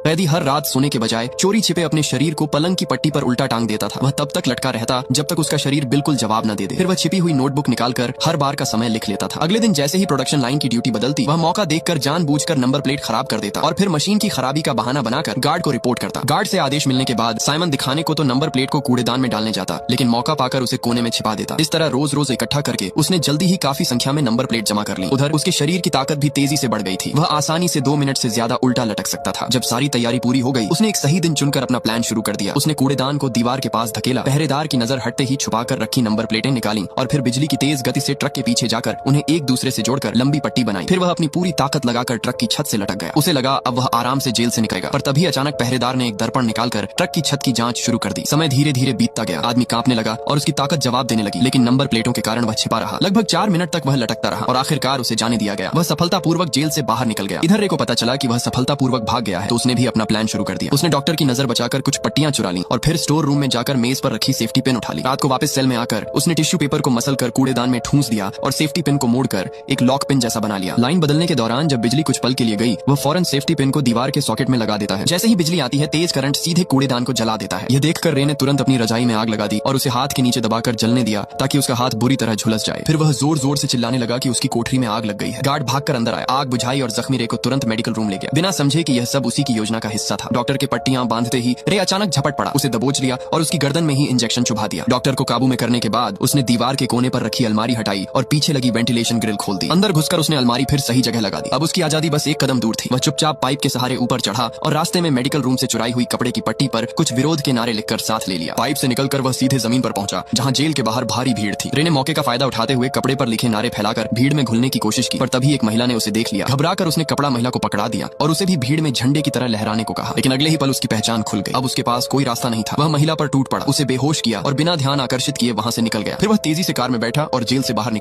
कैदी हर रात सोने के बजाय चोरी छिपे अपने शरीर को पलंग की पट्टी पर उल्टा टांग देता था। वह तब तक लटका रहता जब तक उसका शरीर बिल्कुल जवाब न दे दे। फिर वह छिपी हुई नोटबुक निकालकर हर बार का समय लिख लेता था। अगले दिन जैसे ही प्रोडक्शन लाइन की ड्यूटी बदलती, वह मौका देखकर जानबूझकर नंबर प्लेट खराब कर देता और फिर मशीन की खराबी का बहाना बनाकर गार्ड को रिपोर्ट करता। गार्ड से आदेश मिलने के बाद साइमन दिखाने को तो नंबर प्लेट को कूड़ेदान में डालने जाता, लेकिन मौका पाकर उसे कोने में छिपा देता। इस तरह रोज रोज इकट्ठा करके उसने जल्दी ही काफी संख्या में नंबर प्लेट जमा कर ली। उधर उसके शरीर की ताकत भी तेजी से बढ़ गई थी। वह आसानी से 2 मिनट से ज्यादा उल्टा लटक सकता था। जब सारी तैयारी पूरी हो गई, उसने एक सही दिन चुनकर अपना प्लान शुरू कर दिया। उसने कूड़ेदान को दीवार के पास धकेला, पहरेदार की नजर हटते ही छुपाकर रखी नंबर प्लेटें निकाली और फिर बिजली की तेज गति से ट्रक के पीछे जाकर उन्हें एक दूसरे से जोड़कर लंबी पट्टी बनाई। फिर वह अपनी पूरी ताकत लगाकर ट्रक की छत से लटक गया। उसे लगा अब वह आराम से जेल से निकलेगा, पर तभी अचानक पहरेदार ने एक दर्पण निकालकर ट्रक की छत की जांच शुरू कर दी। समय धीरे धीरे बीतता गया। आदमी कांपने लगा और उसकी ताकत जवाब देने लगी, लेकिन नंबर प्लेटों के कारण वह छिपा रहा। लगभग 4 मिनट तक वह लटकता रहा और आखिरकार उसे जाने दिया गया। वह सफलतापूर्वक जेल से बाहर निकल गया। इधर रे को पता चला कि वह सफलतापूर्वक भाग गया है, तो उसने भी अपना प्लान शुरू कर दिया। उसने डॉक्टर की नजर बचाकर कुछ पट्टियां चुरा ली और फिर स्टोर रूम में जाकर मेज पर रखी सेफ्टी पिन उठा ली। रात को वापस सेल में आकर उसने टिश्यू पेपर को मसलकर कूड़ेदान में ठूंस दिया और सेफ्टी पिन को मोड़कर एक लॉक पिन जैसा बना लिया। लाइन बदलने के दौरान जब बिजली कुछ पल के लिए गई, वह फौरन सेफ्टी पिन को दीवार के सॉकेट में लगा देता है। जैसे ही बिजली आती है, तेज करंट सीधे कूड़ेदान को जला देता है। यह देखकर रे ने तुरंत अपनी रजाई में आग लगा दी और उसे हाथ के नीचे दबाकर जलने दिया ताकि उसका हाथ बुरी तरह झुलस जाए। फिर वह जोर जोर से चिल्लाने लगा कि उसकी कोठरी में आग लग गई है। गार्ड भागकर अंदर आया, आग बुझाई और जख्मी रे को तुरंत मेडिकल रूम ले गया, बिना समझे कि यह सब उसी की योजना का हिस्सा था। डॉक्टर के पट्टियां बांधते ही रे अचानक झपट पड़ा, उसे दबोच लिया और उसकी गर्दन में ही इंजेक्शन चुभा दिया। डॉक्टर को काबू में करने के बाद उसने दीवार के कोने पर रखी अलमारी हटाई और पीछे लगी वेंटिलेशन ग्रिल खोल दी। अंदर घुसकर उसने अलमारी फिर सही जगह लगा दी। अब उसकी आजादी बस एक कदम दूर थी। वह चुपचाप पाइप के सहारे ऊपर चढ़ा और रास्ते में मेडिकल रूम से चुराई हुई कपड़े की पट्टी पर कुछ विरोध के नारे लिखकर साथ ले लिया। पाइप से निकलकर वह सीधे जमीन पर पहुंचा, जहां जेल के बाहर भारी भीड़ थी। रे ने मौके का फायदा उठाते हुए कपड़े पर लिखे नारे फैलाकर भीड़ में घुलने की कोशिश की, पर तभी एक महिला ने उसे देख लिया। घबराकर उसने कपड़ा महिला को पकड़ा दिया और उसे भी भीड़ में झंडे की तरह लहराने को कहा, लेकिन अगले ही पल उसकी पहचान खुल गई। अब उसके पास कोई रास्ता नहीं था। वह महिला पर टूट पड़ा, उसे बेहोश किया और बिना ध्यान आकर्षित किए वहां से निकल गया। फिर वह तेजी से कार में बैठा और जेल से बाहर निकल